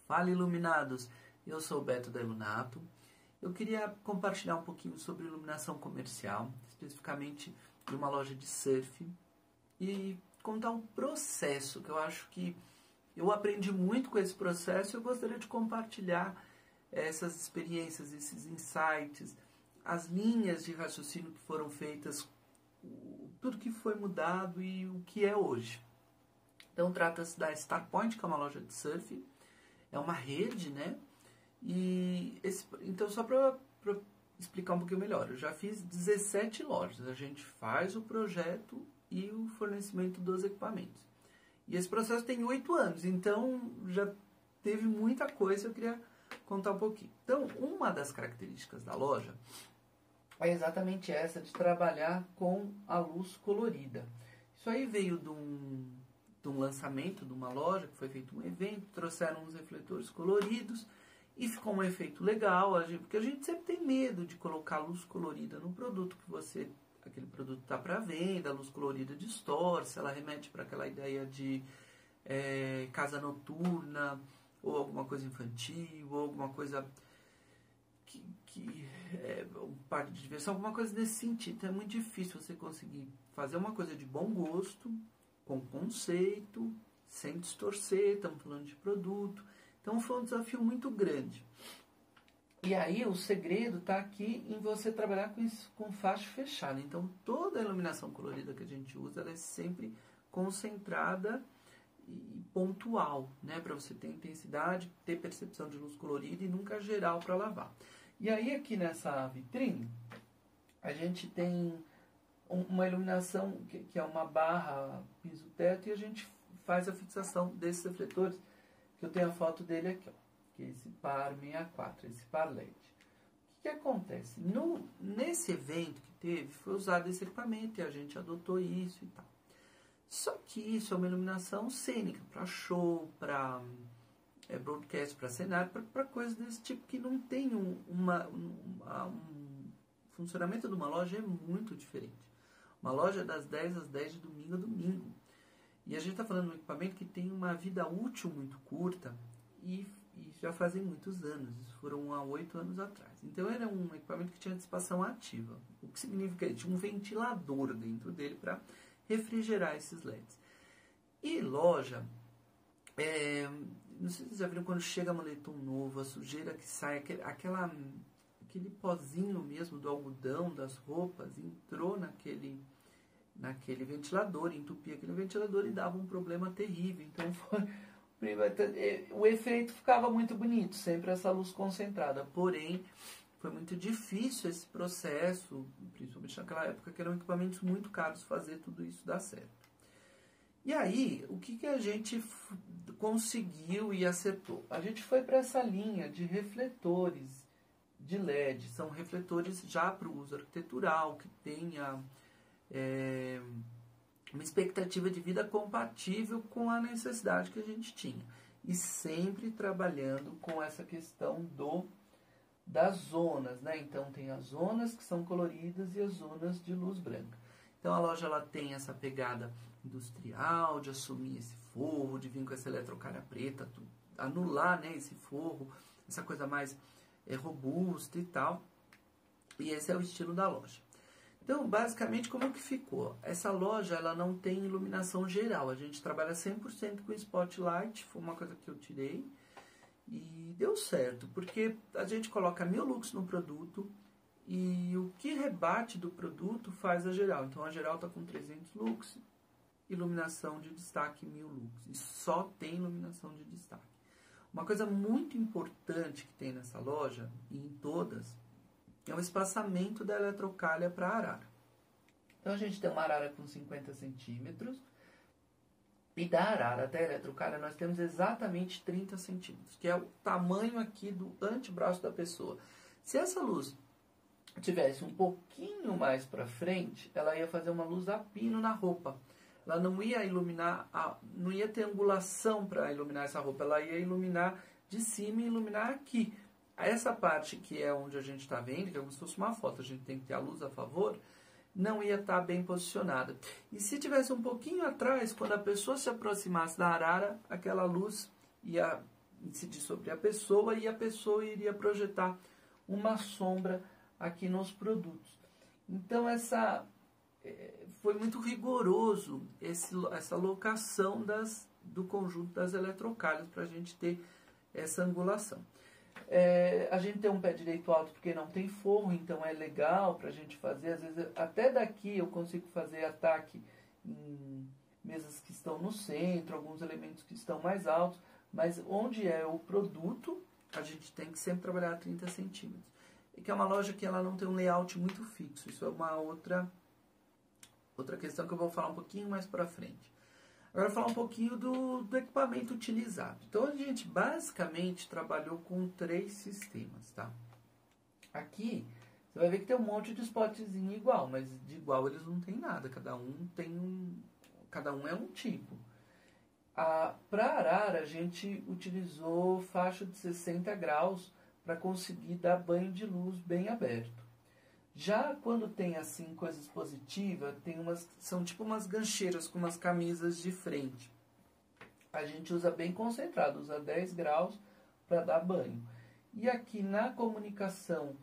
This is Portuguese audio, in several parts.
Fala, iluminados! Eu sou o Beto da Ilunato. Eu queria compartilhar um pouquinho sobre iluminação comercial, especificamente de uma loja de surf, e contar um processo que eu acho que eu aprendi muito com esse processo e eu gostaria de compartilhar essas experiências, esses insights, as linhas de raciocínio que foram feitas, tudo que foi mudado e o que é hoje. Então trata-se da Starpoint, que é uma loja de surf, é uma rede, né? Então só para explicar um pouquinho melhor, eu já fiz 17 lojas, a gente faz o projeto e o fornecimento dos equipamentos. E esse processo tem 8 anos, então já teve muita coisa, eu queria contar um pouquinho. Então, uma das características da loja é exatamente essa, de trabalhar com a luz colorida. Isso aí veio de um lançamento de uma loja, que foi feito um evento, trouxeram uns refletores coloridos e ficou um efeito legal, porque a gente sempre tem medo de colocar luz colorida no produto que aquele produto está para venda, a luz colorida distorce, ela remete para aquela ideia de casa noturna, ou alguma coisa infantil, ou alguma coisa um parque de diversão, alguma coisa nesse sentido. Então é muito difícil você conseguir fazer uma coisa de bom gosto, com conceito, sem distorcer, estamos falando de produto. Então foi um desafio muito grande. E aí o segredo está aqui em você trabalhar com faixa fechada. Então toda a iluminação colorida que a gente usa, ela é sempre concentrada e pontual, né? Para você ter intensidade, ter percepção de luz colorida e nunca geral para lavar. E aí aqui nessa vitrine, a gente tem uma iluminação que é uma barra piso-teto, e a gente faz a fixação desses refletores, que eu tenho a foto dele aqui, ó, que é esse par 64, esse par LED. O que acontece? Nesse evento que teve, foi usado esse equipamento e a gente adotou isso e tal. Só que isso é uma iluminação cênica, para show, para broadcast, para cenário, para coisas desse tipo, que não tem um funcionamento de uma loja é muito diferente. Uma loja das 10 às 10 de domingo a domingo. E a gente está falando de um equipamento que tem uma vida útil muito curta e já fazem muitos anos. Isso foram há 8 anos atrás. Então era um equipamento que tinha dissipação ativa. O que significa que tinha um ventilador dentro dele para refrigerar esses LEDs. E loja, não sei se vocês já viram quando chega moletom novo, a sujeira que sai, aquele pozinho mesmo do algodão das roupas entrou naquele ventilador, entupia aquele ventilador e dava um problema terrível. Então o efeito ficava muito bonito, sempre essa luz concentrada. Porém, foi muito difícil esse processo, principalmente naquela época que eram equipamentos muito caros, fazer tudo isso dar certo. E aí, o que a gente conseguiu e acertou? A gente foi para essa linha de refletores de LED. São refletores já para o uso arquitetural, que tenha uma expectativa de vida compatível com a necessidade que a gente tinha. E sempre trabalhando com essa questão das zonas, né? Então tem as zonas que são coloridas e as zonas de luz branca. Então a loja ela tem essa pegada industrial, de assumir esse forro, de vir com essa eletrocária preta, anular, né, esse forro, essa coisa mais robusta e tal. E esse é o estilo da loja. Então, basicamente, como que ficou? Essa loja ela não tem iluminação geral. A gente trabalha 100% com spotlight, foi uma coisa que eu tirei. E deu certo, porque a gente coloca 1000 lux no produto e o que rebate do produto faz a geral. Então a geral está com 300 lux, iluminação de destaque 1000 lux. E só tem iluminação de destaque. Uma coisa muito importante que tem nessa loja, e em todas, é o espaçamento da eletrocalha para a arara. Então a gente tem uma arara com 50 centímetros. E da arara até a eletrocalha nós temos exatamente 30 centímetros, que é o tamanho aqui do antebraço da pessoa. Se essa luz tivesse um pouquinho mais para frente, ela ia fazer uma luz a pino na roupa. Ela não ia iluminar, não ia ter angulação para iluminar essa roupa, ela ia iluminar de cima e iluminar aqui. Essa parte que é onde a gente está vendo, que é como se fosse uma foto, a gente tem que ter a luz a favor, não ia estar bem posicionada. E se tivesse um pouquinho atrás, quando a pessoa se aproximasse da arara, aquela luz ia incidir sobre a pessoa e a pessoa iria projetar uma sombra aqui nos produtos. Então, foi muito rigoroso essa locação do conjunto das eletrocalhas para a gente ter essa angulação. A gente tem um pé direito alto porque não tem forro, então é legal para a gente fazer. Às vezes, até daqui eu consigo fazer ataque em mesas que estão no centro, alguns elementos que estão mais altos, mas onde é o produto, a gente tem que sempre trabalhar a 30 centímetros. E que é uma loja que ela não tem um layout muito fixo. Isso é uma outra questão que eu vou falar um pouquinho mais para frente. Agora, falar um pouquinho do equipamento utilizado. Então, a gente basicamente trabalhou com 3 sistemas, tá? Aqui, você vai ver que tem um monte de spotzinho igual, mas de igual eles não tem nada. Cada um é um tipo. Para arara, a gente utilizou faixa de 60 graus para conseguir dar banho de luz bem aberto. Já quando tem assim coisas positivas, são tipo umas gancheiras com umas camisas de frente. A gente usa bem concentrado, usa 10 graus para dar banho. E aqui na comunicação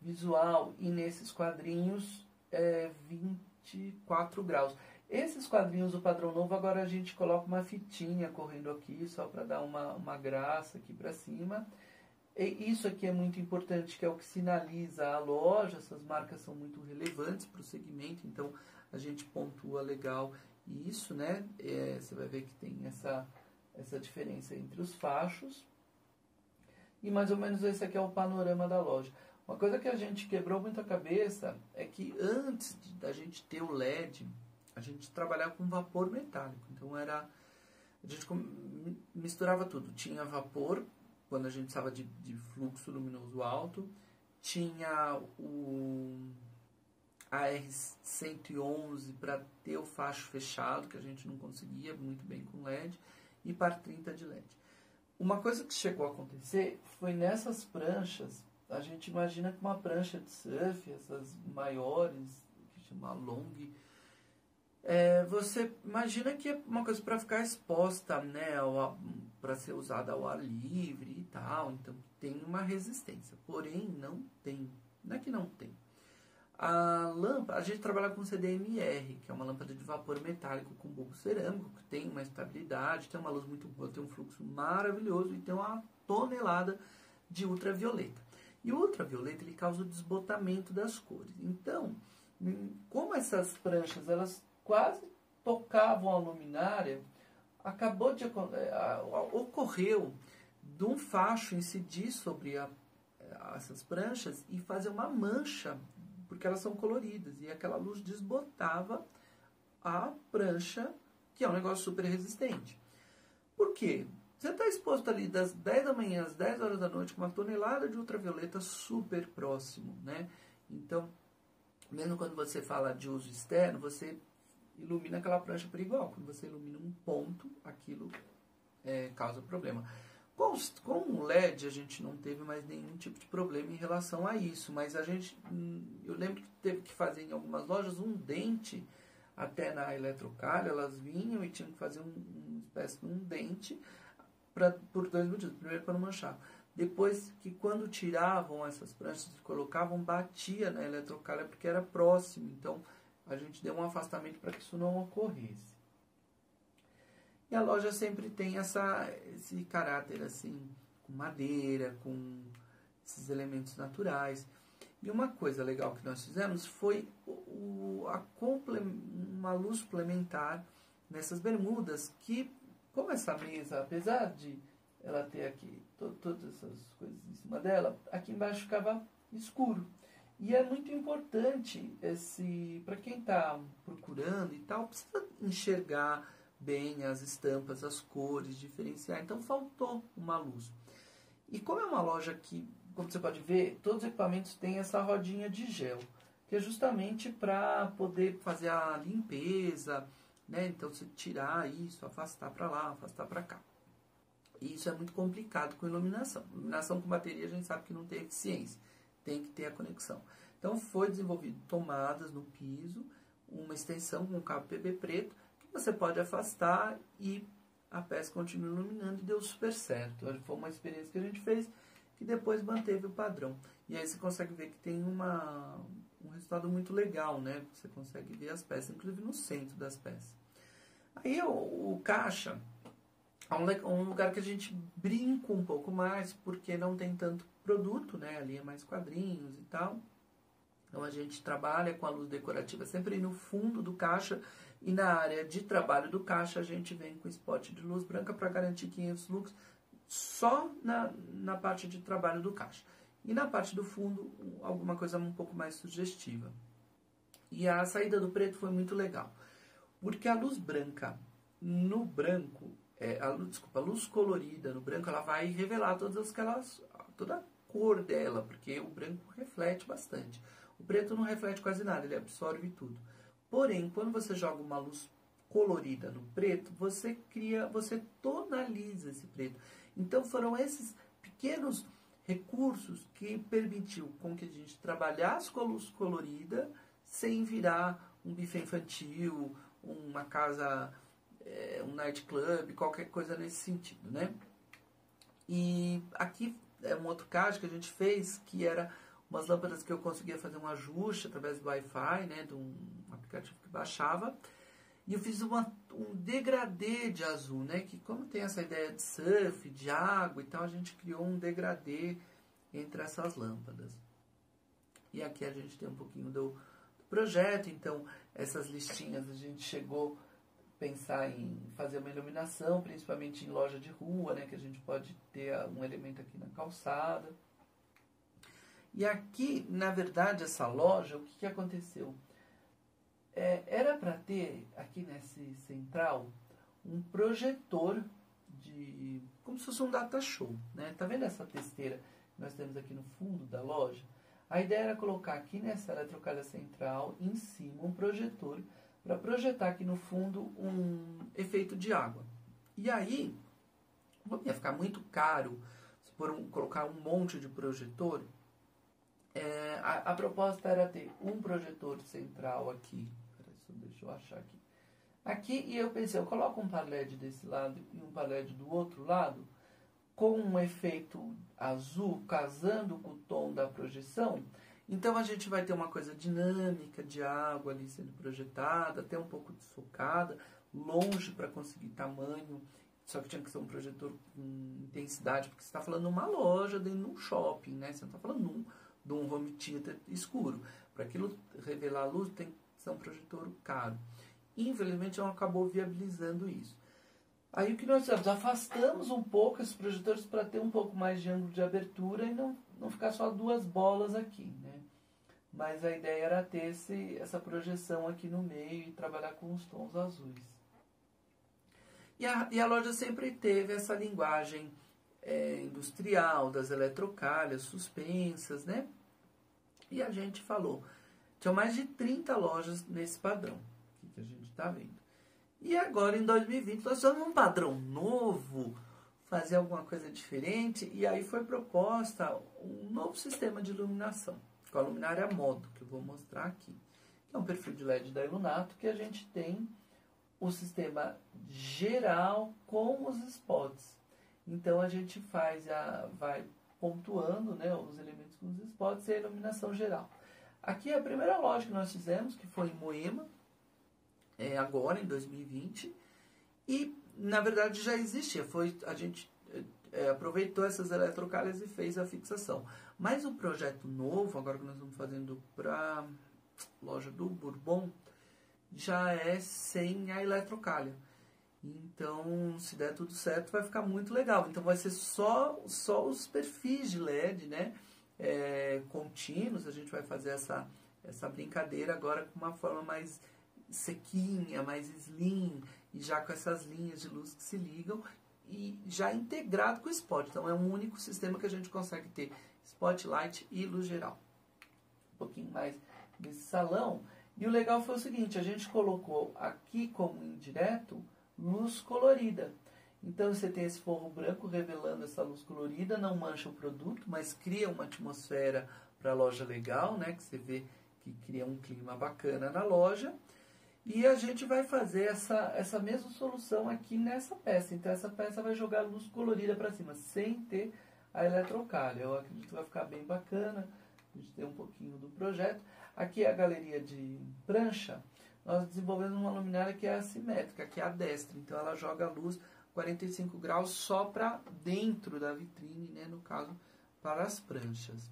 visual e nesses quadrinhos é 24 graus. Esses quadrinhos do padrão novo, agora a gente coloca uma fitinha correndo aqui, só para dar uma graça aqui para cima. E isso aqui é muito importante, que é o que sinaliza a loja. Essas marcas são muito relevantes para o segmento, então a gente pontua legal isso, né? Você vai ver que tem essa diferença entre os fachos. E mais ou menos esse aqui é o panorama da loja. Uma coisa que a gente quebrou muito a cabeça é que antes da gente ter o LED, a gente trabalhava com vapor metálico. Então a gente misturava tudo. Tinha vapor, quando a gente precisava de fluxo luminoso alto, tinha o AR111 para ter o facho fechado, que a gente não conseguia muito bem com LED, e par 30 de LED. Uma coisa que chegou a acontecer foi nessas pranchas, a gente imagina que uma prancha de surf, essas maiores, que chama long, você imagina que é uma coisa para ficar exposta, né, para ser usada ao ar livre e tal, então tem uma resistência, porém não tem, não é que não tem. A lâmpada, a gente trabalha com CDMR, que é uma lâmpada de vapor metálico com bulbo cerâmico, que tem uma estabilidade, tem uma luz muito boa, tem um fluxo maravilhoso e tem uma tonelada de ultravioleta. E o ultravioleta ele causa o desbotamento das cores. Então, como essas pranchas elas quase tocavam a luminária, ocorreu de um facho incidir sobre essas pranchas e fazer uma mancha, porque elas são coloridas, e aquela luz desbotava a prancha, que é um negócio super resistente. Por quê? Você está exposto ali das 10 da manhã às 10 horas da noite com uma tonelada de ultravioleta super próximo, né? Então, mesmo quando você fala de uso externo, você ilumina aquela prancha por igual. Quando você ilumina um ponto, aquilo causa problema. Com o LED, a gente não teve mais nenhum tipo de problema em relação a isso, mas eu lembro que teve que fazer em algumas lojas um dente, até na eletrocalha, elas vinham e tinham que fazer uma espécie de um dente por 2 motivos. Primeiro, para não manchar. Depois, que quando tiravam essas pranchas e colocavam, batia na eletrocalha porque era próximo, então a gente deu um afastamento para que isso não ocorresse. E a loja sempre tem esse caráter assim, com madeira, com esses elementos naturais. E uma coisa legal que nós fizemos foi uma luz suplementar nessas bermudas, que, como essa mesa, apesar de ela ter aqui todas essas coisas em cima dela, aqui embaixo ficava escuro. E é muito importante, para quem está procurando e tal, precisa enxergar bem as estampas, as cores, diferenciar. Então faltou uma luz. E como é uma loja que, como você pode ver, todos os equipamentos têm essa rodinha de gel, que é justamente para poder fazer a limpeza, né? Então você tirar isso, afastar para lá, afastar para cá. E isso é muito complicado com iluminação. Iluminação com bateria a gente sabe que não tem eficiência, tem que ter a conexão. Então foi desenvolvido tomadas no piso, uma extensão com cabo PB preto, você pode afastar e a peça continua iluminando e deu super certo. Foi uma experiência que a gente fez que depois manteve o padrão. E aí você consegue ver que tem um resultado muito legal, né? Você consegue ver as peças, inclusive no centro das peças. Aí o caixa é um lugar que a gente brinca um pouco mais, porque não tem tanto produto, né? Ali é mais quadrinhos e tal. Então a gente trabalha com a luz decorativa sempre no fundo do caixa, e na área de trabalho do caixa a gente vem com spot de luz branca para garantir 500 lux só na parte de trabalho do caixa. E na parte do fundo, alguma coisa um pouco mais sugestiva. E a saída do preto foi muito legal, porque a luz branca no branco, a luz colorida no branco, ela vai revelar toda a cor dela, porque o branco reflete bastante. O preto não reflete quase nada, ele absorve tudo. Porém, quando você joga uma luz colorida no preto, você tonaliza esse preto. Então foram esses pequenos recursos que permitiu com que a gente trabalhasse com a luz colorida sem virar um buffet infantil, uma casa, um nightclub, qualquer coisa nesse sentido, né? E aqui é um outro caso que a gente fez, que era umas lâmpadas que eu conseguia fazer um ajuste através do Wi-Fi, né, de um aplicativo que baixava. E eu fiz um degradê de azul, né, que como tem essa ideia de surf, de água e tal, a gente criou um degradê entre essas lâmpadas. E aqui a gente tem um pouquinho do projeto, então essas listinhas a gente chegou a pensar em fazer uma iluminação, principalmente em loja de rua, né, que a gente pode ter um elemento aqui na calçada. E aqui, na verdade, essa loja, o que aconteceu? Era para ter, aqui nesse central, um projetor como se fosse um data show, né? Tá vendo essa testeira que nós temos aqui no fundo da loja? A ideia era colocar aqui nessa eletrocalha central, em cima, um projetor, para projetar aqui no fundo um efeito de água. E aí, ia ficar muito caro colocar um monte de projetor. A proposta era ter um projetor central aqui. Deixa eu achar aqui. Aqui, e eu pensei, eu coloco um par LED desse lado e um par LED do outro lado, com um efeito azul casando com o tom da projeção. Então a gente vai ter uma coisa dinâmica de água ali sendo projetada, até um pouco desfocada, longe para conseguir tamanho. Só que tinha que ser um projetor com intensidade, porque você está falando numa loja, dentro de um shopping, né? Você não está falando de um home theater escuro. Para aquilo revelar a luz, tem que ser um projetor caro. Infelizmente, não acabou viabilizando isso. Aí o que nós fizemos? Afastamos um pouco esses projetores para ter um pouco mais de ângulo de abertura e não ficar só duas bolas aqui, né? Mas a ideia era ter essa projeção aqui no meio e trabalhar com os tons azuis. E a loja sempre teve essa linguagem industrial, das eletrocalhas suspensas, né? E a gente falou, tinha mais de 30 lojas nesse padrão que a gente está vendo. E agora, em 2020, nós estamos num padrão novo, fazer alguma coisa diferente, e aí foi proposta um novo sistema de iluminação, com a luminária modo, que eu vou mostrar aqui. Que é um perfil de LED da Ilunato, que a gente tem o sistema geral com os spots. Então, a gente vai pontuando, né, os elementos com os spots e a iluminação geral. Aqui é a primeira loja que nós fizemos, que foi em Moema, agora em 2020, e na verdade já existia, a gente aproveitou essas eletrocalhas e fez a fixação. Mas o projeto novo, agora que nós estamos fazendo para a loja do Bourbon, já é sem a eletrocalha. Então, se der tudo certo, vai ficar muito legal. Então, vai ser só os perfis de LED, né? Contínuos. A gente vai fazer essa brincadeira agora com uma forma mais sequinha, mais slim, e já com essas linhas de luz que se ligam, e já integrado com o spot. Então, é um único sistema que a gente consegue ter spotlight e luz geral. Um pouquinho mais desse salão. E o legal foi o seguinte, a gente colocou aqui como indireto luz colorida. Então você tem esse forro branco revelando essa luz colorida, não mancha o produto, mas cria uma atmosfera para a loja legal, né? Que você vê que cria um clima bacana na loja. E a gente vai fazer essa mesma solução aqui nessa peça. Então essa peça vai jogar luz colorida para cima, sem ter a eletrocalha. Eu acredito que vai ficar bem bacana. A gente tem um pouquinho do projeto. Aqui é a galeria de prancha. Nós desenvolvemos uma luminária que é assimétrica, que é a destra. Então ela joga a luz 45 graus só para dentro da vitrine, né? No caso, para as pranchas.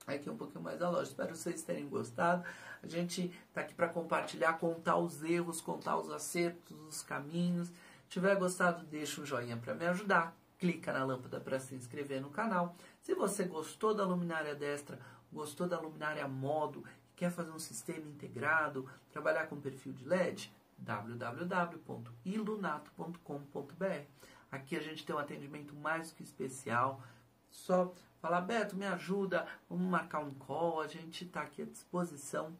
Aqui é um pouquinho mais da loja. Espero vocês terem gostado. A gente está aqui para compartilhar, contar os erros, contar os acertos, os caminhos. Se tiver gostado, deixa um joinha para me ajudar. Clica na lâmpada para se inscrever no canal. Se você gostou da luminária destra, gostou da luminária modo, quer fazer um sistema integrado, trabalhar com perfil de LED, www.ilunato.com.br. Aqui a gente tem um atendimento mais do que especial. Só falar, Beto, me ajuda, vamos marcar um call, a gente está aqui à disposição.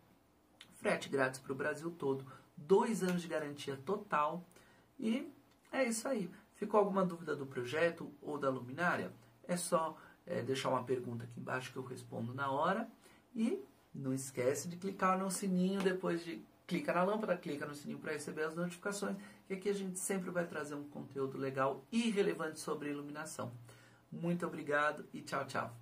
Frete grátis para o Brasil todo, 2 anos de garantia total. E é isso aí. Ficou alguma dúvida do projeto ou da luminária? É só deixar uma pergunta aqui embaixo que eu respondo na hora. E não esquece de clicar no sininho depois de... Clica na lâmpada, clica no sininho para receber as notificações. Que aqui a gente sempre vai trazer um conteúdo legal e relevante sobre iluminação. Muito obrigado e tchau, tchau.